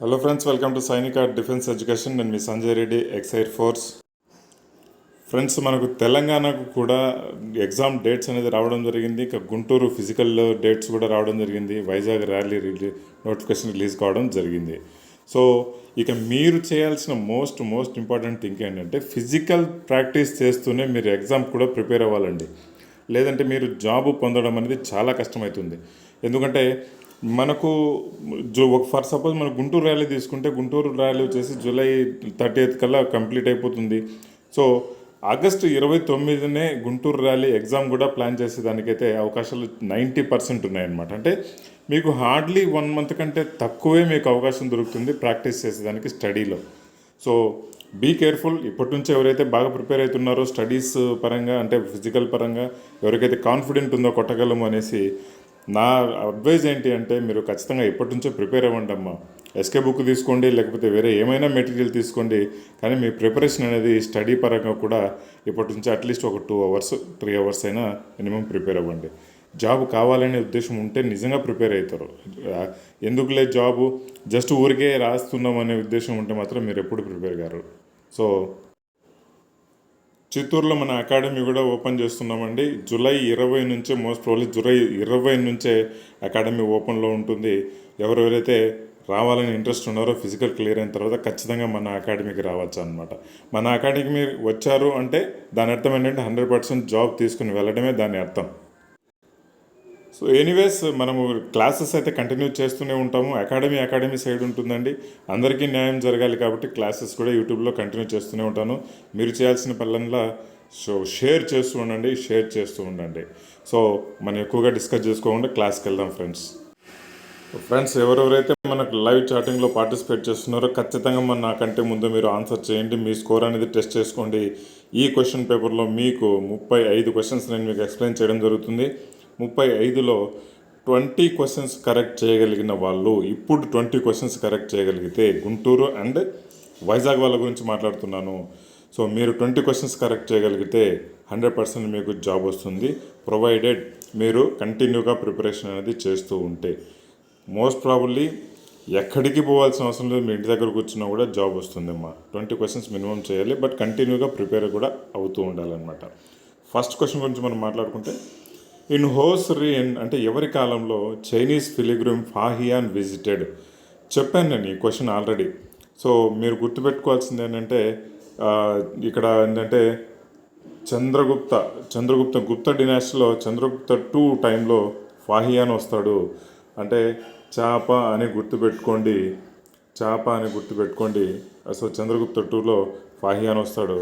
Hello friends, welcome to Sainik defence education. నేను మీ Sanjay Reddy, ex air force. Friends, మనకు తెలంగాణకు కూడా ఎగ్జామ్ డేట్స్ అనేది రావడం జరిగింది. ఇక గుంటూరు ఫిజికల్ డేట్స్ కూడా రావడం జరిగింది. వైజాగ్ ర్యాలీ నోటిఫికేషన్ రిలీజ్ కావడం జరిగింది. సో ఇక మీరు చేయాల్సిన మోస్ట్ ఇంపార్టెంట్ థింగ్ ఏంటంటే ఫిజికల్ ప్రాక్టీస్ చేస్తూనే మీరు ఎగ్జామ్ కూడా ప్రిపేర్ అవ్వాలండి. లేదంటే మీరు జాబ్ పొందడం అనేది చాలా కష్టమవుతుంది. ఎందుకంటే మనకు ఫర్ సపోజ్ మన గుంటూరు ర్యాలీ తీసుకుంటే గుంటూరు ర్యాలీ వచ్చేసి జూలై 30th కల్లా కంప్లీట్ అయిపోతుంది. సో ఆగస్టు 29నే గుంటూరు ర్యాలీ ఎగ్జామ్ కూడా ప్లాన్ చేసేదానికైతే అవకాశాలు 90% ఉన్నాయన్నమాట. అంటే మీకు హార్డ్లీ 1 month కంటే తక్కువే మీకు అవకాశం దొరుకుతుంది ప్రాక్టీస్ చేసేదానికి స్టడీలో. So be careful. ఇప్పటి నుంచి ఎవరైతే బాగా ప్రిపేర్ అవుతున్నారో స్టడీస్ పరంగా, అంటే ఫిజికల్ పరంగా ఎవరికైతే కాన్ఫిడెంట్ ఉందో కొట్టగలము అనేసి, నా అడ్వైజ్ ఏంటి అంటే మీరు ఖచ్చితంగా ఇప్పటి నుంచే ప్రిపేర్ అవ్వండి అమ్మా. ఎస్కే బుక్ తీసుకోండి, లేకపోతే వేరే ఏమైనా మెటీరియల్ తీసుకోండి, కానీ మీ ప్రిపరేషన్ అనేది స్టడీ పరంగా కూడా ఇప్పటి నుంచి అట్లీస్ట్ ఒక 2 hours 3 hours అయినా మినిమం ప్రిపేర్ అవ్వండి. జాబ్ కావాలనే ఉద్దేశం ఉంటే నిజంగా ప్రిపేర్ అవుతారు. ఎందుకులే జాబు జస్ట్ ఊరికే రాస్తున్నాం అనే ఉద్దేశం ఉంటే మాత్రం మీరు ఎప్పుడు ప్రిపేర్ కారు. సో చిత్తూరులో మన అకాడమీ కూడా ఓపెన్ చేస్తున్నామండి. జూలై 20 నుంచే, మోస్ట్ ప్రాబ్లీ జూలై 20 నుంచే అకాడమీ ఓపెన్లో ఉంటుంది. ఎవరెవరైతే రావాలని ఇంట్రెస్ట్ ఉన్నారో ఫిజికల్ క్లియర్ అయిన తర్వాత ఖచ్చితంగా మన అకాడమీకి రావచ్చు అనమాట. మన అకాడమీ వచ్చారు అంటే దాని అర్థం ఏంటంటే 100% జాబ్ తీసుకుని వెళ్ళడమే దాని అర్థం. సో ఎనీవేస్, మనము క్లాసెస్ అయితే కంటిన్యూ చేస్తూనే ఉంటాము. అకాడమీ సైడ్ ఉంటుందండి. అందరికీ న్యాయం జరగాలి కాబట్టి క్లాసెస్ కూడా యూట్యూబ్లో కంటిన్యూ చేస్తూనే ఉంటాను. మీరు చేయాల్సిన పనుల షేర్ చేస్తూ ఉండండి. సో మనం ఎక్కువగా డిస్కస్ చేసుకోకుండా క్లాస్కి వెళ్దాం ఫ్రెండ్స్. ఎవరెవరైతే మనకు లైవ్ చాటింగ్లో పార్టిసిపేట్ చేస్తున్నారో ఖచ్చితంగా నాకంటే ముందు మీరు ఆన్సర్ చేయండి. మీ స్కోర్ అనేది టెస్ట్ చేసుకోండి. ఈ క్వశ్చన్ పేపర్లో మీకు 35 క్వశ్చన్స్ నేను మీకు ఎక్స్ప్లెయిన్ చేయడం జరుగుతుంది. 35లో 20 క్వశ్చన్స్ కరెక్ట్ చేయగలిగిన వాళ్ళు, ఇప్పుడు 20 క్వశ్చన్స్ కరెక్ట్ చేయగలిగితే, గుంటూరు అండ్ వైజాగ్ వాళ్ళ గురించి మాట్లాడుతున్నాను. సో మీరు 20 క్వశ్చన్స్ కరెక్ట్ చేయగలిగితే 100% మీకు జాబ్ వస్తుంది, ప్రొవైడెడ్ మీరు కంటిన్యూగా ప్రిపరేషన్ అనేది చేస్తూ ఉంటే. మోస్ట్ ప్రాబబ్లీ ఎక్కడికి పోవాల్సిన అవసరం లేదు, మీ ఇంటి దగ్గర కూర్చున్నా కూడా జాబ్ వస్తుందమ్మా. 20 క్వశ్చన్స్ మినిమం చేయాలి, బట్ కంటిన్యూగా ప్రిపేర్ కూడా అవుతూ ఉండాలన్నమాట. ఫస్ట్ క్వశ్చన్ గురించి మనం మాట్లాడుకుంటే, ఇన్ హోస్ రీన్ అంటే ఎవరి కాలంలో చైనీస్ పిలిగ్రిమ్ ఫాహియాన్ విజిటెడ్? చెప్పాను నేను ఈ క్వశ్చన్ ఆల్రెడీ. సో మీరు గుర్తుపెట్టుకోవాల్సింది ఏంటంటే ఇక్కడ ఏంటంటే గుప్త డినాస్టీలో చంద్రగుప్త 2 టైంలో ఫాహియాన్ వస్తాడు. అంటే చాప అని గుర్తుపెట్టుకోండి. సో చంద్రగుప్త 2లో ఫాహియాన్ వస్తాడు.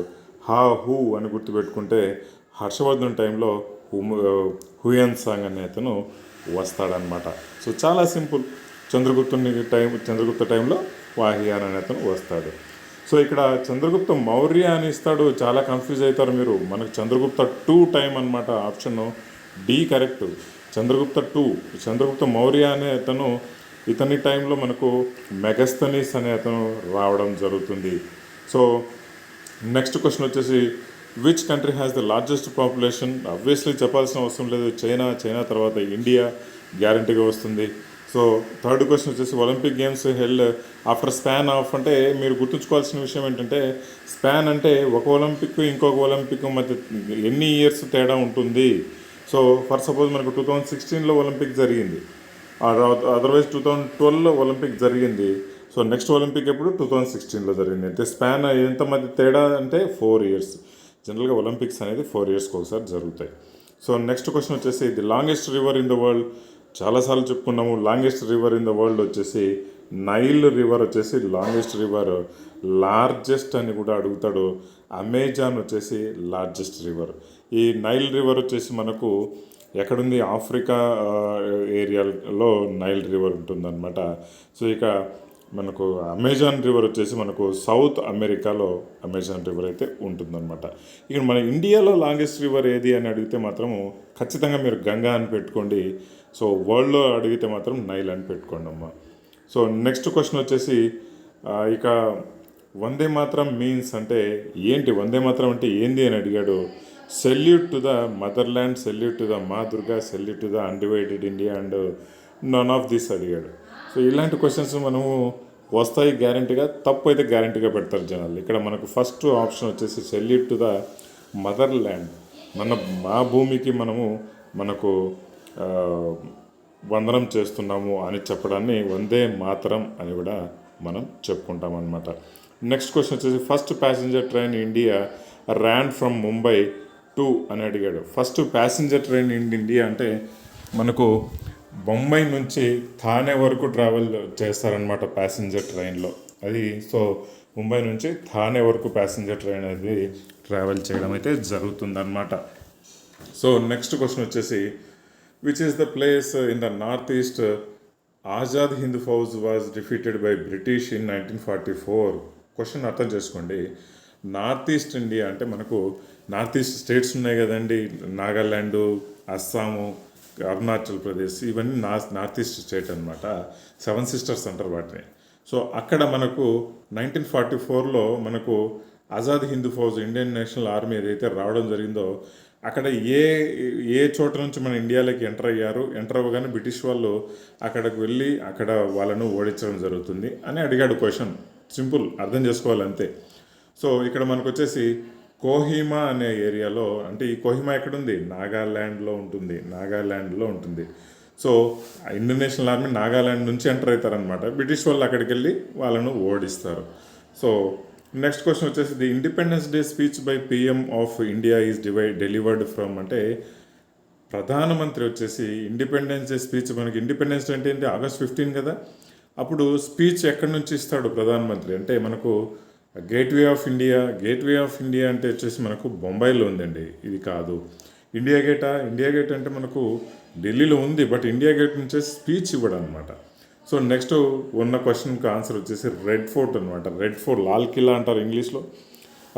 హూ అని గుర్తుపెట్టుకుంటే హర్షవర్ధన్ టైంలో హుయన్ సాంగ్ అనే అతను వస్తాడనమాట. సో చాలా సింపుల్. చంద్రగుప్త టైంలో వాహియాన్ అనే అతను వస్తాడు. సో ఇక్కడ చంద్రగుప్త మౌర్య అని ఇస్తాడు, చాలా కన్ఫ్యూజ్ అవుతారు మీరు. మనకు చంద్రగుప్త 2 టైం అనమాట. Option D correct. Chandragupta Maurya అనే అతను, ఇతని టైంలో మనకు మెగస్తనీస్ అనే అతను రావడం జరుగుతుంది. సో నెక్స్ట్ క్వశ్చన్ వచ్చేసి, which country has the largest population? Obviously చెప్పాల్సిన అవసరం లేదు, చైనా తర్వాత ఇండియా గ్యారంటీగా వస్తుంది. సో థర్డ్ క్వశ్చన్ వచ్చేసి, Olympic games held after span of. అంటే మీరు గుర్తుంచుకోవాల్సిన విషయం ఏంటంటే, స్పాన్ అంటే ఒక ఒలింపిక్ ఇంకొక ఒలింపిక్ మధ్య ఎన్ని ఇయర్స్ తేడా ఉంటుంది. సో ఫర్ సపోజ్ మనకు 2016లో ఒలింపిక్ జరిగింది, అదర్వైజ్ 2012లో ఒలింపిక్ జరిగింది. సో నెక్స్ట్ ఒలింపిక్ ఎప్పుడు 2016లో జరిగింది. అయితే స్పాన్ ఎంత మధ్య తేడా అంటే 4 years. జనరల్గా ఒలింపిక్స్ అనేది 4 yearsకి ఒకసారి జరుగుతాయి. సో నెక్స్ట్ క్వశ్చన్ వచ్చేసి, the longest river in the world. చాలాసార్లు చెప్పుకున్నాము. Longest river in the world వచ్చేసి నైల్ రివర్ వచ్చేసి లాంగెస్ట్ రివర్. లార్జెస్ట్ అని కూడా అడుగుతాడు. అమెజాన్ వచ్చేసి లార్జెస్ట్ రివర్. ఈ నైల్ రివర్ వచ్చేసి మనకు ఎక్కడుంది? ఆఫ్రికా ఏరియాలో నైల్ రివర్ ఉంటుందన్నమాట. సో ఇక మనకు అమెజాన్ రివర్ వచ్చేసి మనకు సౌత్ అమెరికాలో అమెజాన్ రివర్ అయితే ఉంటుందన్నమాట. ఇక్కడ మన ఇండియాలో లాంగెస్ట్ రివర్ ఏది అని అడిగితే మాత్రము ఖచ్చితంగా మీరు గంగా అని పెట్టుకోండి. సో వరల్డ్లో అడిగితే మాత్రం నైల్ అని పెట్టుకోండి అమ్మ. సో నెక్స్ట్ క్వశ్చన్ వచ్చేసి, ఇక వందే మాత్రం మీన్స్ అంటే ఏంటి? వందే మాత్రం అంటే ఏంది అని అడిగాడు. Salute to the motherland, salute to the Maa Durga, salute to the undivided India and none of this అడిగాడు. సో ఇలాంటి క్వశ్చన్స్ మనము వస్తాయి గ్యారంటీగా, తప్పు అయితే గ్యారంటీగా పెడతారు జనాలు. ఇక్కడ మనకు ఫస్ట్ ఆప్షన్ వచ్చేసి salute to the mother land. మా భూమికి మనకు ఆ, వందనం చేస్తున్నాము అని చెప్పడాన్ని వందే మాతరం అని కూడా మనం చెప్పుకుంటాం అనమాట. నెక్స్ట్ క్వశ్చన్ వచ్చేసి first passenger train India ran from Mumbai to అని అడిగాడు. First passenger train in India అంటే మనకు బొంబై నుంచి థానే వరకు ట్రావెల్ చేస్తారనమాట ప్యాసింజర్ ట్రైన్లో. అది సో ముంబై నుంచి థానే వరకు ప్యాసింజర్ ట్రైన్ అనేది ట్రావెల్ చేయడం అయితే జరుగుతుందన్నమాట. సో నెక్స్ట్ క్వశ్చన్ వచ్చేసి which is the place in the north east Azad Hind Fauj was defeated by British in 1944. Question అర్థం చేసుకోండి. నార్త్ ఈస్ట్ ఇండియా అంటే మనకు నార్త్ ఈస్ట్ స్టేట్స్ ఉన్నాయి కదండి, నాగాల్యాండ్, అస్సాము, అరుణాచల్ ప్రదేశ్, ఇవన్నీ నార్త్ ఈస్ట్ స్టేట్ అనమాట. 7 సిస్టర్స్ అంటారు వాటిని. సో అక్కడ మనకు 1944లో మనకు Azad Hind Fauj, Indian national army ఏదైతే రావడం జరిగిందో అక్కడ ఏ చోట నుంచి మన ఇండియాలోకి ఎంటర్ అవ్వగానే బ్రిటిష్ వాళ్ళు అక్కడికి వెళ్ళి అక్కడ వాళ్ళను ఓడించడం జరుగుతుంది అని అడిగాడు క్వశ్చన్. సింపుల్, అర్థం చేసుకోవాలి అంతే. సో ఇక్కడ మనకు వచ్చేసి కోహిమా అనే ఏరియాలో, అంటే ఈ కోహిమా ఎక్కడుంది, నాగాల్యాండ్లో ఉంటుంది. So Indian national army Nagaland నుంచి ఎంటర్ అవుతారనమాట. బ్రిటిష్ వాళ్ళు అక్కడికి వెళ్ళి వాళ్ళను ఓడిస్తారు. సో నెక్స్ట్ క్వశ్చన్ వచ్చేసి the independence day speech by PM of India is delivered from అంటే ప్రధానమంత్రి వచ్చేసి ఇండిపెండెన్స్ డే స్పీచ్, మనకి ఇండిపెండెన్స్ డే అంటే ఏంటి, August 15 కదా. అప్పుడు స్పీచ్ ఎక్కడి నుంచి ఇస్తాడు ప్రధానమంత్రి అంటే మనకు గేట్వే ఆఫ్ ఇండియా అంటే వచ్చేసి మనకు బొంబాయిలో ఉందండి. ఇది కాదు. ఇండియా గేట్ అంటే మనకు ఢిల్లీలో ఉంది, బట్ ఇండియా గేట్ నుంచే స్పీచ్ ఇవ్వడం అనమాట. సో నెక్స్ట్ ఉన్న క్వశ్చన్కి ఆన్సర్ వచ్చేసి రెడ్ ఫోర్ట్ అనమాట. రెడ్ ఫోర్ట్, లాల్ కిల్లా అంటారు ఇంగ్లీష్లో,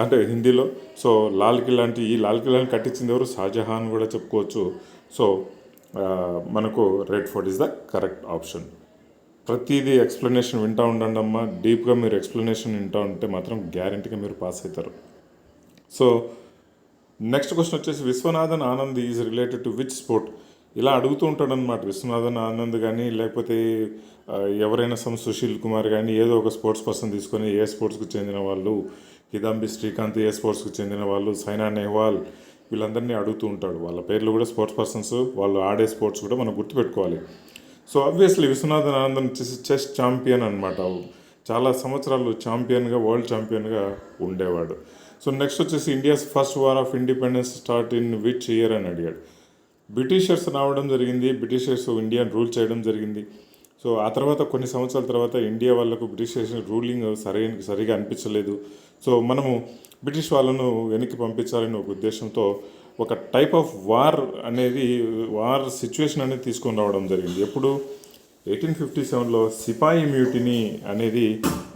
అంటే హిందీలో. సో లాల్ కిల్లా అంటే ఈ లాల్ కిల్లాని కట్టించింది ఎవరు, షాజహాన్ కూడా చెప్పుకోవచ్చు. సో మనకు red fort is the correct option. ప్రతిదీ ఎక్స్ప్లెనేషన్ వింటూ ఉండండి అమ్మా. డీప్గా మీరు ఎక్స్ప్లెనేషన్ వింటూ ఉంటే మాత్రం గ్యారంటీగా మీరు పాస్ అవుతారు. సో నెక్స్ట్ క్వశ్చన్ వచ్చేసి Viswanathan Anand is related to which sport. ఇలా అడుగుతూ ఉంటాడనమాట. విశ్వనాథన్ ఆనంద్ కానీ లేకపోతే ఎవరైనా సుశీల్ కుమార్ కానీ ఏదో ఒక స్పోర్ట్స్ పర్సన్ తీసుకొని ఏ స్పోర్ట్స్కి చెందిన వాళ్ళు, కిదాంబి శ్రీకాంత్ ఏ స్పోర్ట్స్కి చెందిన వాళ్ళు, సైనా నెహ్వాల్, వీళ్ళందరినీ అడుగుతూ ఉంటాడు. వాళ్ళ పేర్లు కూడా స్పోర్ట్స్ పర్సన్స్, వాళ్ళు ఆడే స్పోర్ట్స్ కూడా మనం గుర్తుపెట్టుకోవాలి. సో ఆబ్వియస్లీ విశ్వనాథన్ ఆనంద్ వచ్చేసి చెస్ ఛాంపియన్ అనమాట. చాలా సంవత్సరాలు వరల్డ్ ఛాంపియన్గా ఉండేవాడు. సో నెక్స్ట్ వచ్చేసి India's first war of independence start in which year అని అడిగాడు. బ్రిటిషర్స్ రావడం జరిగింది, బ్రిటిషర్స్ ఇండియాని రూల్ చేయడం జరిగింది. సో ఆ తర్వాత కొన్ని సంవత్సరాల తర్వాత ఇండియా వాళ్ళకు బ్రిటిషర్స్ రూలింగ్ సరిగా అనిపించలేదు. సో మనము బ్రిటిష్ వాళ్ళను వెనక్కి పంపించాలని ఒక ఉద్దేశంతో ఒక టైప్ ఆఫ్ వార్ సిచ్యువేషన్ అనేది తీసుకొని రావడం జరిగింది. ఎప్పుడు 1857లో సిపాయి మ్యూటినీ అనేది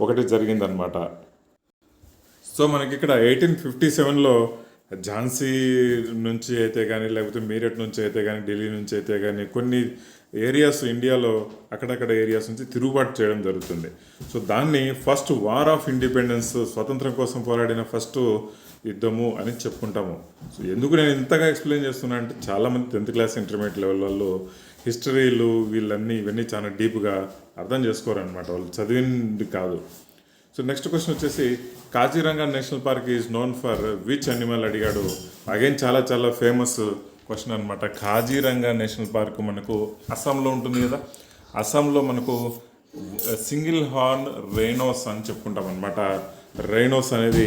ఒకటి జరిగిందనమాట. సో మనకి ఇక్కడ 1857లో ఝాన్సీ నుంచి అయితే కానీ, లేకపోతే మీరట్ నుంచి అయితే కానీ, ఢిల్లీ నుంచి అయితే కానీ కొన్ని ఏరియాస్ ఇండియాలో అక్కడక్కడ ఏరియాస్ నుంచి తిరుగుబాటు చేయడం జరుగుతుంది. సో దాన్ని ఫస్ట్ వార్ ఆఫ్ ఇండిపెండెన్స్, స్వతంత్రం కోసం పోరాడిన ఫస్ట్ యుద్ధము అని చెప్పుకుంటాము. సో ఎందుకు నేను ఇంతగా ఎక్స్ప్లెయిన్ చేస్తున్నా అంటే చాలామంది 10th క్లాస్ ఇంటర్మీడియట్ లెవెల్ వాళ్ళు హిస్టరీలు ఇవన్నీ చాలా డీప్గా అర్థం చేసుకోరనమాట, వాళ్ళు చదివింది కాదు. సో నెక్స్ట్ క్వశ్చన్ వచ్చేసి Kaziranga national park is known for which animal అడిగాడు. అగైన్ చాలా ఫేమస్ క్వశ్చన్ అనమాట. కాజీరంగా నేషనల్ పార్క్ మనకు అస్సాంలో ఉంటుంది కదా. అస్సాంలో మనకు సింగిల్ హార్న్ రైనోస్ అని చెప్పుకుంటాం అనమాట. రైనోస్ అనేది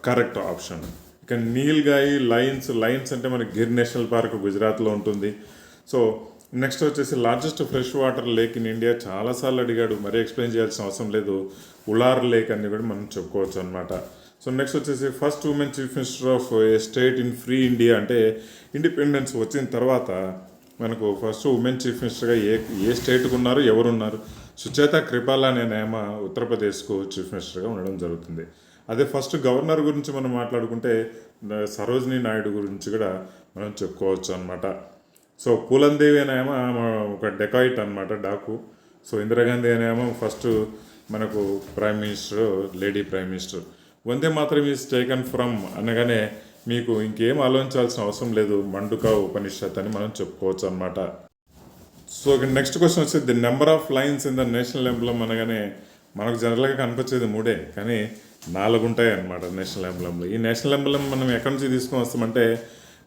కరెక్ట్ ఆప్షన్. ఇక నీల్గాయి లైన్స్ అంటే మనకి గిర్ నేషనల్ పార్క్ గుజరాత్లో ఉంటుంది. సో నెక్స్ట్ వచ్చేసి largest fresh water lake in India, చాలాసార్లు అడిగాడు, మరీ ఎక్స్ప్లెయిన్ చేయాల్సిన అవసరం లేదు. ఉలార్ లేక్ అని కూడా మనం చెప్పుకోవచ్చు అనమాట. సో నెక్స్ట్ వచ్చేసి first women chief minister of A state in free India అంటే ఇండిపెండెన్స్ వచ్చిన తర్వాత మనకు ఫస్ట్ ఉమెన్ చీఫ్ మినిస్టర్గా ఏ స్టేట్కు ఉన్నారు, ఎవరున్నారు, సుచేత కృపాలా అనే నేమ ఉత్తరప్రదేశ్కు చీఫ్ మినిస్టర్గా ఉండడం జరుగుతుంది. అదే ఫస్ట్ గవర్నర్ గురించి మనం మాట్లాడుకుంటే సరోజినీ నాయుడు గురించి కూడా మనం చెప్పుకోవచ్చు అనమాట. సో పూలందేవి అనేమో ఒక డెకాయిట్ అనమాట, డాకు. సో ఇందిరాగాంధీ అనేమో ఫస్ట్ మనకు prime minister, lady prime minister. వందే మాత్రం ఈజ్ టేకన్ ఫ్రమ్ అనగానే మీకు ఇంకేం ఆలోచించాల్సిన అవసరం లేదు, మండుకా ఉపనిషత్ అని మనం చెప్పుకోవచ్చు అనమాట. సో నెక్స్ట్ క్వశ్చన్ వచ్చి the number of lines in the national emblem అనగానే మనకు జనరల్గా కనిపించేది 3 కానీ 4 ఉంటాయి అన్నమాట నేషనల్ ఎంబ్లంలో. ఈ నేషనల్ ఎంబ్లం మనం ఎక్కడి నుంచి తీసుకొని వస్తామంటే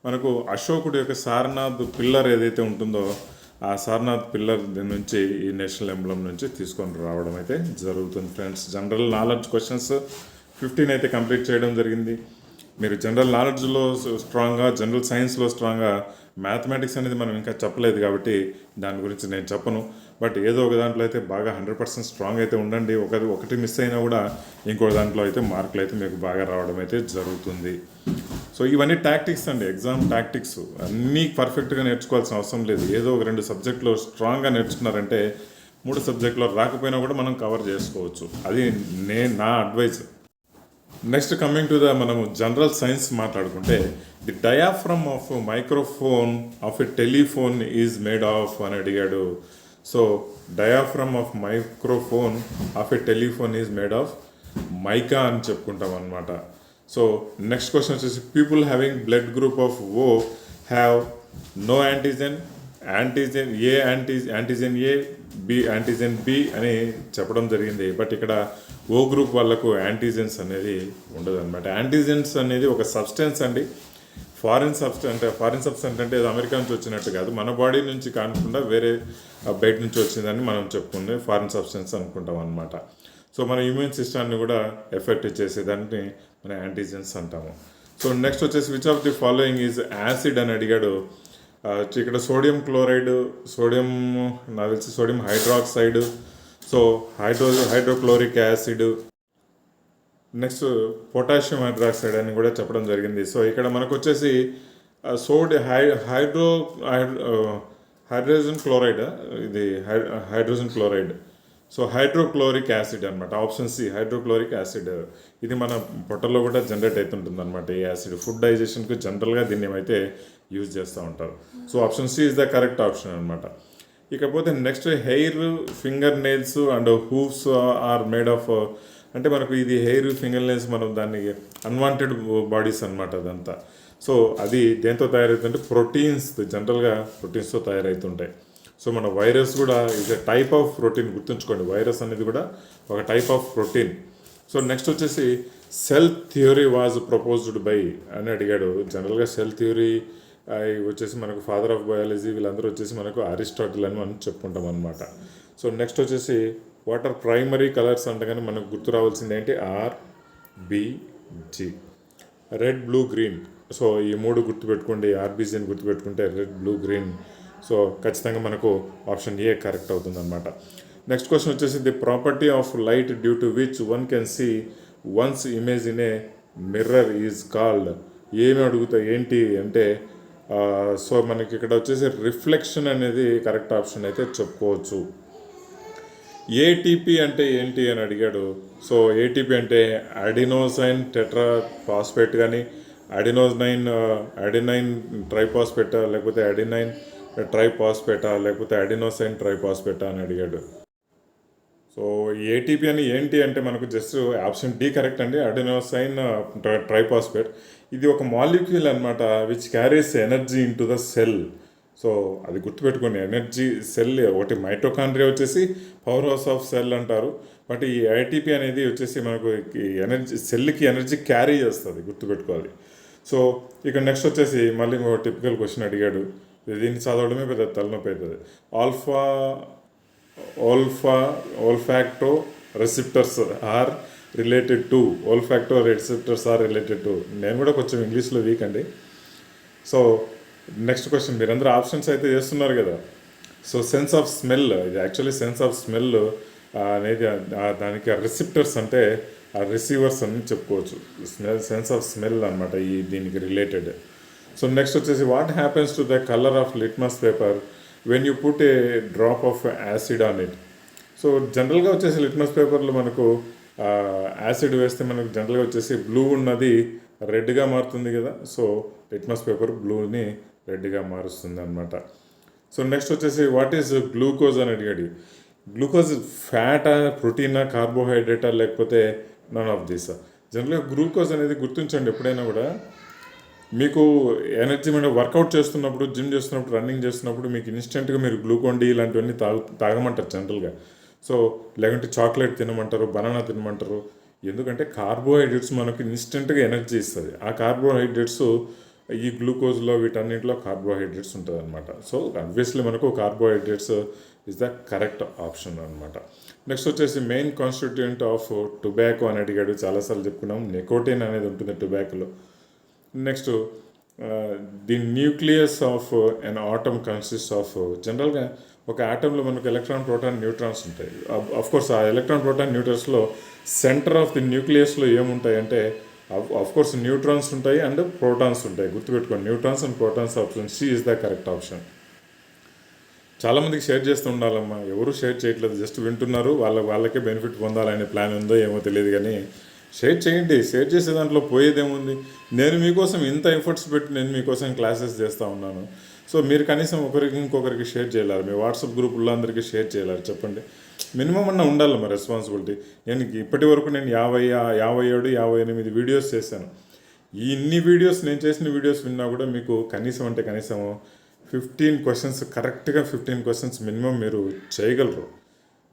మనకు అశోకుడు యొక్క సారనాథ్ పిల్లర్ ఏదైతే ఉంటుందో ఆ సారనాథ్ పిల్లర్ నుంచి ఈ నేషనల్ ఎంబ్లం నుంచి తీసుకొని రావడం అయితే జరుగుతుంది ఫ్రెండ్స్. జనరల్ నాలెడ్జ్ క్వశ్చన్స్ 15 అయితే కంప్లీట్ చేయడం జరిగింది. మీరు జనరల్ నాలెడ్జ్లో స్ట్రాంగ్గా, జనరల్ సైన్స్లో స్ట్రాంగ్గా, మ్యాథమెటిక్స్ అనేది మనం ఇంకా చెప్పలేదు కాబట్టి దాని గురించి నేను చెప్పను. బట్ ఏదో ఒక దాంట్లో అయితే బాగా 100% స్ట్రాంగ్ అయితే ఉండండి. ఒకటి మిస్ అయినా కూడా ఇంకో దాంట్లో అయితే మార్కులు అయితే మీకు బాగా రావడం అయితే జరుగుతుంది. సో ఇవన్నీ టాక్టిక్స్ అండి, ఎగ్జామ్ టాక్టిక్స్. అన్నీ పర్ఫెక్ట్గా నేర్చుకోవాల్సిన అవసరం లేదు. ఏదో ఒక 2 సబ్జెక్టులో స్ట్రాంగ్గా నేర్చుకున్నారంటే 3 సబ్జెక్టులో రాకపోయినా కూడా మనం కవర్ చేసుకోవచ్చు. అది నా అడ్వైజ్. నెక్స్ట్ కమింగ్ టు మనము జనరల్ సైన్స్ మాట్లాడుకుంటే the diaphragm of microphone of a telephone is made of అని అడిగాడు. So diaphragm of microphone of a telephone is made of mica అని చెప్పుకుంటాం అనమాట. సో నెక్స్ట్ క్వశ్చన్ వచ్చేసి people having blood group of O have no antigen antigen A B antigen B అని చెప్పడం జరిగింది. But ఇక్కడ ఓ గ్రూప్ వాళ్ళకు యాంటీజెన్స్ అనేది ఉండదు అనమాట. యాంటీజెన్స్ అనేది ఒక సబ్స్టెన్స్ అండి, ఫారిన్ సబ్స్టెన్స్ అంటే అది అమెరికా నుంచి వచ్చినట్టు కాదు, మన బాడీ నుంచి కాకుండా వేరే బయట నుంచి వచ్చిందని మనం చెప్పుకుంటే ఫారిన్ సబ్స్టెన్స్ అనుకుంటాం అనమాట. సో మన ఇమ్యూన్ సిస్టాన్ని కూడా ఎఫెక్ట్ చేసేదాన్ని మన యాంటీజెన్స్ అంటాము. సో నెక్స్ట్ వచ్చేసి which of the following is acid అని అడిగాడు. ఇక్కడ సోడియం క్లోరైడ్, నాకు తెలిసి sodium hydroxide, so hydrochloric acid, next potassium hydroxide అని కూడా చెప్పడం జరిగింది. సో ఇక్కడ మనకు వచ్చేసి హైడ్రోజన్ క్లోరైడ్, ఇది hydrogen chloride, so hydrochloric acid అనమాట. Option C hydrochloric acid. ఇది మన పొట్టలో కూడా జనరేట్ అవుతుంటుంది అనమాట ఈ యాసిడ్. ఫుడ్ డైజెషన్కి జనరల్గా దీన్ని ఏమైతే యూజ్ చేస్తూ ఉంటారు. So option C is the correct option అనమాట. ఇకపోతే next hair, finger nails and hooves are made of, అంటే మనకు ఇది హెయిర్, ఫింగర్ నెయిల్స్ మనం దాన్ని అన్వాంటెడ్ బాడీస్ అనమాట అదంతా. సో అది దేంతో తయారవుతుందంటే ప్రోటీన్స్, జనరల్గా ప్రోటీన్స్తో తయారవుతుంటాయి. సో మన వైరస్ కూడా ఇది టైప్ ఆఫ్ ప్రోటీన్, గుర్తుంచుకోండి, వైరస్ అనేది కూడా ఒక type of protein. So next వచ్చేసి cell theory was proposed by అని అడిగాడు. జనరల్గా సెల్ థియరీ వచ్చేసి మనకు ఫాదర్ ఆఫ్ బయాలజీ వీళ్ళందరూ వచ్చేసి మనకు అరిస్టాటిల్ అని మనం చెప్పుకుంటాం అనమాట. సో నెక్స్ట్ వచ్చేసి వాట్ ఆర్ ప్రైమరీ కలర్స్ అంటే కానీ మనకు గుర్తు రావాల్సింది ఏంటి, ఆర్బిజి, రెడ్, బ్లూ, గ్రీన్. సో ఈ 3 గుర్తుపెట్టుకోండి, ఆర్బిజిని గుర్తుపెట్టుకుంటే రెడ్, బ్లూ, గ్రీన్. సో ఖచ్చితంగా మనకు ఆప్షన్ ఏ కరెక్ట్ అవుతుంది అనమాట. నెక్స్ట్ క్వశ్చన్ వచ్చేసి the property of light due to which one can see one's image in a mirror is called. ఏమి ఏంటి అంటే సో మనకి ఇక్కడ వచ్చేసి రిఫ్లెక్షన్ అనేది కరెక్ట్ ఆప్షన్ అయితే చెప్పుకోవచ్చు. ఏటీపీ అంటే ఏంటి అని అడిగాడు. సో ఏటీపీ అంటే అడినోసైన్ టెట్రా ఫాస్ఫేట్ కానీ అడినైన్ ట్రైఫాస్ఫేటా, లేకపోతే అడినైన్ ట్రైఫాస్ఫేటా, లేకపోతే అడినోసైన్ ట్రైఫాస్ఫేటా అని అడిగాడు. సో ఏటీపీ అని ఏంటి అంటే మనకు జస్ట్ ఆప్షన్ డి కరెక్ట్ అండి, అడినోసైన్ ట్రైఫాస్ఫేట్. ఇది ఒక మాలిక్యూల్ అనమాట which carries energy in to the cell. So అది గుర్తుపెట్టుకోండి, ఎనర్జీ సెల్ ఒకటి మైటోకాండ్రియా వచ్చేసి పవర్ హౌస్ ఆఫ్ సెల్ అంటారు. బట్ ఈ ఏటీపీ అనేది వచ్చేసి మనకు ఎనర్జీ, సెల్కి ఎనర్జీ క్యారీ చేస్తుంది, గుర్తుపెట్టుకోవాలి. సో ఇక నెక్స్ట్ వచ్చేసి మళ్ళీ ఇంకో టిపికల్ క్వశ్చన్ అడిగాడు. దీన్ని చదవడమే పెద్ద తలనొప్పి అవుతుంది. ఓల్ఫాక్టో రెసిప్టర్స్ ఆర్ రిలేటెడ్ టు నేను కూడా కొంచెం ఇంగ్లీష్లో వీక్ అండి. సో నెక్స్ట్ క్వశ్చన్, మీరందరూ ఆప్షన్స్ అయితే చేస్తున్నారు కదా. సో సెన్స్ ఆఫ్ స్మెల్, ఇది యాక్చువల్లీ సెన్స్ ఆఫ్ స్మెల్ అనేది దానికి రిసిప్టర్స్ అంటే ఆ రిసీవర్స్ అని చెప్పుకోవచ్చు. సెన్స్ ఆఫ్ స్మెల్ అనమాట ఈ దీనికి రిలేటెడ్. సో నెక్స్ట్ వచ్చేసి what happens to the colour of litmus paper when you put a drop of acid on it. So జనరల్గా వచ్చేసి లిట్మస్ పేపర్లో మనకు యాసిడ్ వేస్తే మనకు జనరల్గా వచ్చేసి బ్లూ ఉన్నది రెడ్గా మారుతుంది కదా. సో లిట్మస్ పేపర్ బ్లూని రెడ్గా మారుస్తుంది అనమాట. సో నెక్స్ట్ వచ్చేసి వాట్ ఈజ్ గ్లూకోజ్ అని అడిగాడు. గ్లూకోజ్ ఫ్యాటా, ప్రోటీనా, కార్బోహైడ్రేటా, లేకపోతే నన్ ఆఫ్ దిస్. జనరల్గా గ్లూకోజ్ అనేది గుర్తించండి, ఎప్పుడైనా కూడా మీకు ఎనర్జీ మీద వర్కౌట్ చేస్తున్నప్పుడు, జిమ్ చేస్తున్నప్పుడు, రన్నింగ్ చేస్తున్నప్పుడు మీకు ఇన్స్టెంట్గా మీరు గ్లూకోన్ డి ఇలాంటివన్నీ తాగమంటారు జనరల్గా. సో లేకుంటే చాక్లెట్ తినమంటారు, బనానా తినమంటారు. ఎందుకంటే కార్బోహైడ్రేట్స్ మనకి ఇన్స్టెంట్గా ఎనర్జీ ఇస్తుంది. ఆ కార్బోహైడ్రేట్స్ ఈ గ్లూకోజ్లో వీటన్నిటిలో కార్బోహైడ్రేట్స్ ఉంటుంది అనమాట. సో అబ్వియస్లీ మనకు carbohydrates is the correct option అనమాట. నెక్స్ట్ వచ్చేసి మెయిన్ కాన్స్టిట్యూయెంట్ ఆఫ్ టొబాకో అని అడిగాడు. చాలాసార్లు చెప్పుకున్నాం, నికోటిన్ అనేది ఉంటుంది టొబాకోలో. Next the nucleus of an atom consist of, జనరల్గా ఒక ఆటంలో మనకు ఎలక్ట్రాన్, ప్రోటాన్, న్యూట్రాన్స్ ఉంటాయి. అఫ్ కోర్స్ ఆ ఎలక్ట్రాన్, ప్రోటాన్, న్యూట్రాన్స్లో సెంటర్ ఆఫ్ ది న్యూక్లియస్లో ఏముంటాయి అంటే అఫ్ కోర్స్ న్యూట్రాన్స్ ఉంటాయి అండ్ ప్రోటాన్స్ ఉంటాయి. గుర్తుపెట్టుకోండి, neutrons and protons. Option C is the correct option. చాలామందికి షేర్ చేస్తూ ఉండాలమ్మా, ఎవరు షేర్ చేయట్లేదు, జస్ట్ వింటున్నారు. వాళ్ళకే బెనిఫిట్ పొందాలనే ప్లాన్ ఉందో ఏమో తెలియదు, కానీ షేర్ చేయండి. షేర్ చేసే దాంట్లో పోయేదేముంది? నేను మీకోసం ఇంత ఎఫర్ట్స్ పెట్టి నేను మీకోసం క్లాసెస్ చేస్తూ ఉన్నాను. సో మీరు కనీసం ఒకరికి ఇంకొకరికి షేర్ చేయలేరు, మీ వాట్సాప్ గ్రూపుల్లో అందరికీ షేర్ చేయలేరు. చెప్పండి, మినిమం అన్న ఉండాలి మా రెస్పాన్సిబిలిటీ. నేను ఇప్పటి వరకు నేను 57, 58 వీడియోస్ చేశాను. ఈ ఇన్ని వీడియోస్, నేను చేసిన వీడియోస్ విన్నా కూడా మీకు కనీసం 15 క్వశ్చన్స్, కరెక్ట్గా 15 క్వశ్చన్స్ మినిమం మీరు చేయగలరు.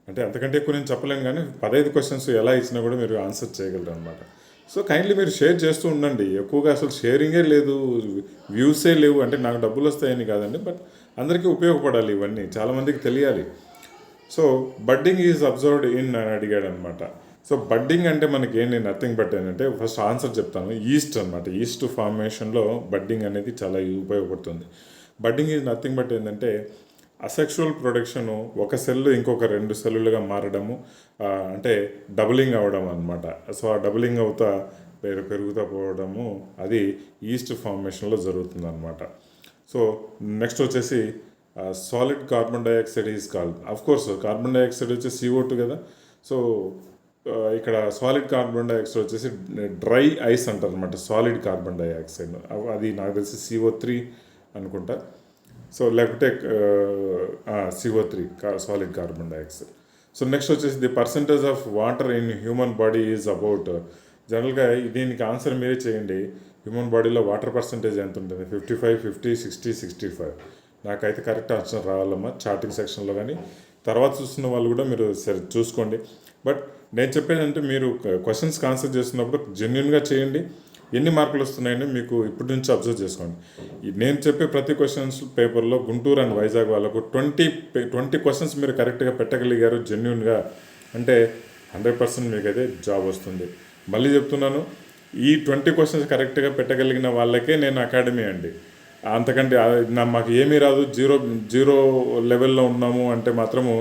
అంటే అంతకంటే ఎక్కువ నేను చెప్పలేను, కానీ 15 క్వశ్చన్స్ ఎలా ఇచ్చినా కూడా మీరు ఆన్సర్ చేయగలరు అనమాట. సో కైండ్లీ మీరు షేర్ చేస్తూ ఉండండి. ఎక్కువగా అసలు షేరింగే లేదు, వ్యూసే లేవు. అంటే నాకు డబ్బులు వస్తాయని కాదండి, బట్ అందరికీ ఉపయోగపడాలి, ఇవన్నీ చాలామందికి తెలియాలి. So budding is observed in అని అడిగాడు అనమాట. సో బడ్డింగ్ అంటే మనకి ఏంటి, నథింగ్ బట్ ఏంటంటే, ఫస్ట్ ఆన్సర్ చెప్తాను, ఈస్ట్ అనమాట. ఈస్ట్ ఫార్మేషన్లో బడ్డింగ్ అనేది చాలా ఉపయోగపడుతుంది. బడ్డింగ్ ఈజ్ నథింగ్ బట్ ఏంటంటే అసెక్షువల్ ప్రొడక్షను ఒక సెల్ ఇంకొక 2 సెల్లులుగా మారడము, అంటే డబులింగ్ అవ్వడం అనమాట. సో ఆ డబులింగ్ అవుతా పెరుగుతూ పోవడము, అది ఈస్ట్ ఫార్మేషన్లో జరుగుతుంది అనమాట. సో నెక్స్ట్ వచ్చేసి solid carbon dioxide is called. Of course carbon dioxide వచ్చి CO2 కదా. సో ఇక్కడ సాలిడ్ కార్బన్ డైఆక్సైడ్ వచ్చేసి డ్రై ఐస్ అంటారు అనమాట. సాలిడ్ కార్బన్ డైఆక్సైడ్ అది నాకు తెలిసి CO3 అనుకుంటా. సో లేకపోతే CO3 solid carbon dioxide. So next వచ్చేసి the percentage of water in human body is about. జనరల్గా దీనికి ఆన్సర్ మీరే చేయండి. హ్యూమన్ బాడీలో వాటర్ పర్సంటేజ్ ఎంత ఉంటుంది? 55, 50, 60, 65. నాకైతే కరెక్ట్ ఆన్సర్ రావాలమ్మా చాటింగ్ సెక్షన్లో, కానీ తర్వాత చూస్తున్న వాళ్ళు కూడా మీరు సరే చూసుకోండి. బట్ నేను చెప్పేది అంటే, మీరు క్వశ్చన్స్కి ఆన్సర్ చేస్తున్నప్పుడు జెన్యున్గా చేయండి. ఎన్ని మార్కులు వస్తున్నాయని మీకు ఇప్పటి నుంచి అబ్జర్వ్ చేసుకోండి. నేను చెప్పే ప్రతి క్వశ్చన్స్ పేపర్లో గుంటూరు అండ్ వైజాగ్ వాళ్ళకు 20 క్వశ్చన్స్ మీరు కరెక్ట్గా పెట్టగలిగారు జెన్యున్గా అంటే 100% మీకైతే జాబ్ వస్తుంది. మళ్ళీ చెప్తున్నాను, ఈ 20 క్వశ్చన్స్ కరెక్ట్గా పెట్టగలిగిన వాళ్ళకే నేను అకాడమీ అండి. అంతకంటే మాకు ఏమీ రాదు, జీరో లెవెల్లో ఉన్నాము అంటే మాత్రము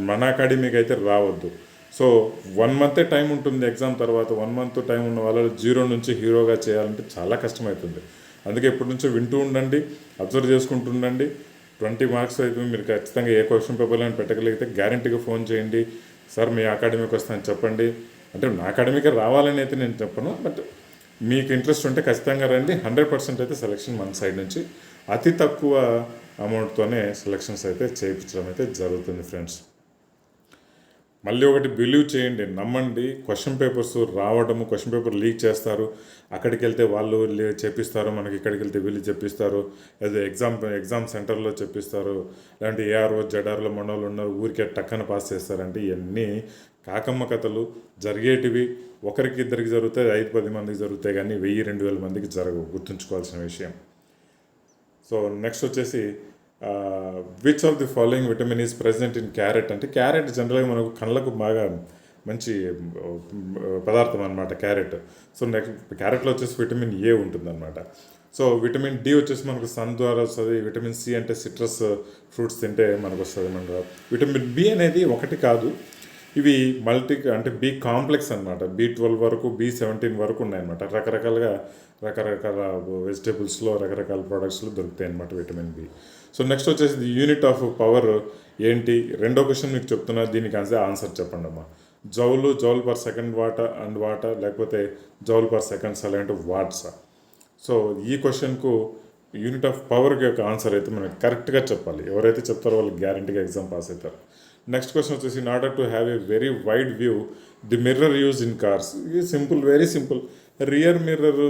మన అకాడమీకి అయితే రావద్దు. సో 1 మంతే టైం ఉంటుంది ఎగ్జామ్ తర్వాత. 1 మంత్ టైం ఉన్న వాళ్ళు 0 నుంచి హీరోగా చేయాలంటే చాలా కష్టమవుతుంది. అందుకే ఇప్పటి నుంచో వింటూ ఉండండి, అబ్జర్వ్ చేసుకుంటూ ఉండండి. 20 మార్క్స్ అయితే మీరు ఖచ్చితంగా ఏ క్వశ్చన్ పేపర్లో పెట్టగలిగితే గ్యారంటీగా ఫోన్ చేయండి. సార్ మీ అకాడమీకి వస్తానని చెప్పండి. అంటే నా అకాడమీకి రావాలని అయితే నేను చెప్పను, బట్ మీకు ఇంట్రెస్ట్ ఉంటే ఖచ్చితంగా రండి. 100% అయితే సెలెక్షన్ మన సైడ్ నుంచి అతి తక్కువ అమౌంట్తోనే సెలెక్షన్స్ అయితే చేయించడం అయితే జరుగుతుంది ఫ్రెండ్స్. మళ్ళీ ఒకటి బిలీవ్ చేయండి, నమ్మండి. క్వశ్చన్ పేపర్స్ రావడము, క్వశ్చన్ పేపర్ లీక్ చేస్తారు. అక్కడికి వెళ్తే వాళ్ళు చెప్పిస్తారు, మనకి ఇక్కడికి వెళ్తే వీళ్ళు చెప్పిస్తారు. అదే ఎగ్జామ్ సెంటర్లో చెప్పిస్తారు. లేదంటే ARO జడార్లో మనోళ్ళు ఉన్నారు, ఊరికే టక్కన పాస్ చేస్తారంటే ఇవన్నీ కాకమ్మ కథలు. జరిగేటివి ఒకరికి ఇద్దరికి జరుగుతాయి, 5-10 మందికి జరుగుతాయి, కానీ 1000-2000 మందికి జరగవు. గుర్తుంచుకోవాల్సిన విషయం. సో నెక్స్ట్ వచ్చేసి which of the following vitamin is present in carrot అంటే, క్యారెట్ జనరల్గా మనకు కళ్ళకు బాగా మంచి పదార్థం అనమాట క్యారెట్. సో నెక్స్ట్ క్యారెట్లో వచ్చేసి విటమిన్ A ఉంటుందన్నమాట. సో విటమిన్ D వచ్చేసి మనకు సన్ ద్వారా వస్తుంది. విటమిన్ C అంటే సిట్రస్ ఫ్రూట్స్ తింటే మనకు వస్తుంది. మనకు విటమిన్ B అనేది ఒకటి కాదు, ఇవి అంటే B కాంప్లెక్స్ అనమాట. B12 వరకు, B17 వరకు ఉన్నాయన్నమాట. రకరకాల వెజిటేబుల్స్లో, రకరకాల ప్రోడక్ట్స్లో దొరుకుతాయి అన్నమాట విటమిన్ B. సో నెక్స్ట్ వచ్చేసి ది యూనిట్ ఆఫ్ పవర్ ఏంటి? రెండో క్వశ్చన్ మీకు చెప్తున్నా, దీనికి ఆన్సర్ చెప్పండి అమ్మా. జౌల్ పర్ సెకండ్ వాటర్ లేకపోతే జౌల్ పర్ సెకండ్స్ అలాంటి వాట్సా? సో ఈ క్వశ్చన్కు యూనిట్ ఆఫ్ పవర్కి యొక్క ఆన్సర్ అయితే మనకి కరెక్ట్గా చెప్పాలి. ఎవరైతే చెప్తారో వాళ్ళు గ్యారంటీగా ఎగ్జామ్ పాస్ అవుతారు. నెక్స్ట్ క్వశ్చన్ వచ్చేసి, in order to have a very wide view the mirror use in cars. ఇది simple, very simple. Rear mirror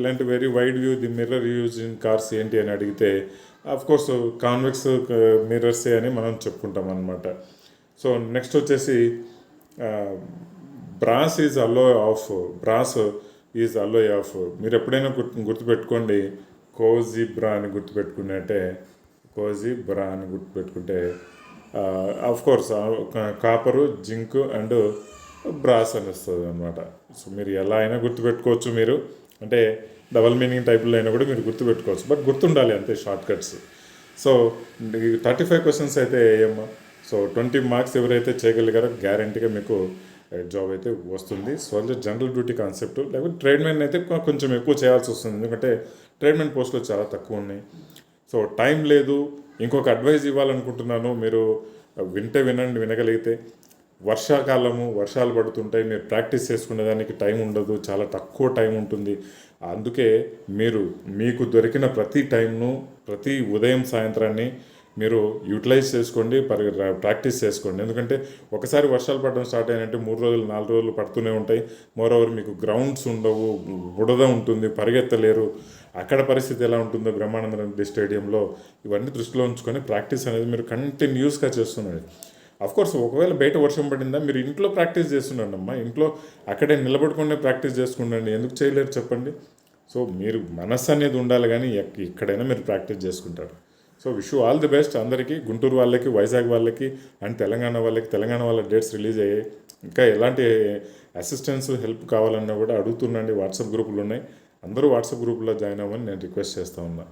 లాంటి very wide view the mirror use in cars ఏంటి అని అడిగితే, ఆఫ్ కోర్స్ కాన్వెక్స్ మిర్రర్సే అని మనం చెప్పుకుంటాం అనమాట. సో నెక్స్ట్ వచ్చేసి brass is alloy of brass is alloy of. మీరు ఎప్పుడైనా గుర్తుపెట్టుకోండి, కోజిబ్రా అని గుర్తుపెట్టుకున్నట్టే, కోజిబ్రా అని గుర్తుపెట్టుకుంటే of course copper, zinc and brass అని వస్తుంది అనమాట. సో మీరు ఎలా అయినా గుర్తుపెట్టుకోవచ్చు, మీరు అంటే డబల్ మీనింగ్ టైప్లో అయినా కూడా మీరు గుర్తుపెట్టుకోవచ్చు, బట్ గుర్తుండాలి అంతే, షార్ట్ కట్స్. సో 35 క్వశ్చన్స్ అయితే ఏమో. సో 20 మార్క్స్ ఎవరైతే చేయగలిగారో గ్యారంటీగా మీకు జాబ్ అయితే వస్తుంది. సో అంటే జనరల్ డ్యూటీ కాన్సెప్ట్, లేకపోతే ట్రేడ్మెన్ అయితే కొంచెం ఎక్కువ చేయాల్సి వస్తుంది, ఎందుకంటే ట్రేడ్మెన్ పోస్టులు చాలా తక్కువ ఉన్నాయి. సో టైం లేదు. ఇంకొక అడ్వైజ్ ఇవ్వాలనుకుంటున్నాను, మీరు వింటే వినండి, వినగలిగితే. వర్షాకాలము, వర్షాలు పడుతుంటాయి, మీరు ప్రాక్టీస్ చేసుకునేదానికి టైం ఉండదు, చాలా తక్కువ టైం ఉంటుంది. అందుకే మీరు మీకు దొరికిన ప్రతి టైంను, ప్రతి ఉదయం సాయంత్రాన్ని మీరు యూటిలైజ్ చేసుకోండి, ప్రాక్టీస్ చేసుకోండి. ఎందుకంటే ఒకసారి వర్షాలు పడడం స్టార్ట్ అయినంటే 3 రోజులు 4 రోజులు పడుతూనే ఉంటాయి. మోరోవర్ మీకు గ్రౌండ్స్ ఉండవు, బుడద ఉంటుంది, పరిగెత్తలేరు. అక్కడ పరిస్థితి ఎలా ఉంటుందో బ్రహ్మానంద రెడ్డి స్టేడియంలో, ఇవన్నీ దృష్టిలో ఉంచుకొని ప్రాక్టీస్ అనేది మీరు కంటిన్యూస్గా చేస్తున్నారు. కోర్స్ ఒకవేళ బయట వర్షం పడిందా, మీరు ఇంట్లో ప్రాక్టీస్ చేస్తుండండి అమ్మా, ఇంట్లో అక్కడే నిలబడుకునే ప్రాక్టీస్ చేసుకుండండి. ఎందుకు చేయలేరు చెప్పండి? సో మీరు మనస్సు అనేది ఉండాలి, కానీ ఎక్కడైనా మీరు ప్రాక్టీస్ చేసుకుంటారు. So wish you all the best అందరికీ, గుంటూరు వాళ్ళకి, వైజాగ్ వాళ్ళకి అండ్ తెలంగాణ వాళ్ళకి. తెలంగాణ వాళ్ళ డేట్స్ రిలీజ్ అయ్యాయి. ఇంకా ఎలాంటి అసిస్టెన్స్, హెల్ప్ కావాలన్నా కూడా అడుగుతుండండి. వాట్సాప్ గ్రూపులు ఉన్నాయి, అందరూ వాట్సాప్ గ్రూపులో జాయిన్ అవ్వమని నేను రిక్వెస్ట్ చేస్తూ ఉన్నా.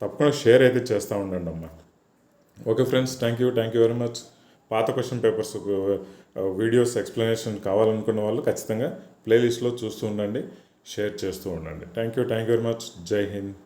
తప్పకుండా షేర్ అయితే చేస్తూ ఉండండి అమ్మా. Okay friends, thank you very much. పాత క్వశ్చన్ పేపర్స్ వీడియోస్ ఎక్స్ప్లెనేషన్ కావాలనుకున్న వాళ్ళు ఖచ్చితంగా ప్లేలిస్ట్లో చూస్తూ ఉండండి, షేర్ చేస్తూ ఉండండి. Thank you very much. జై హింద్.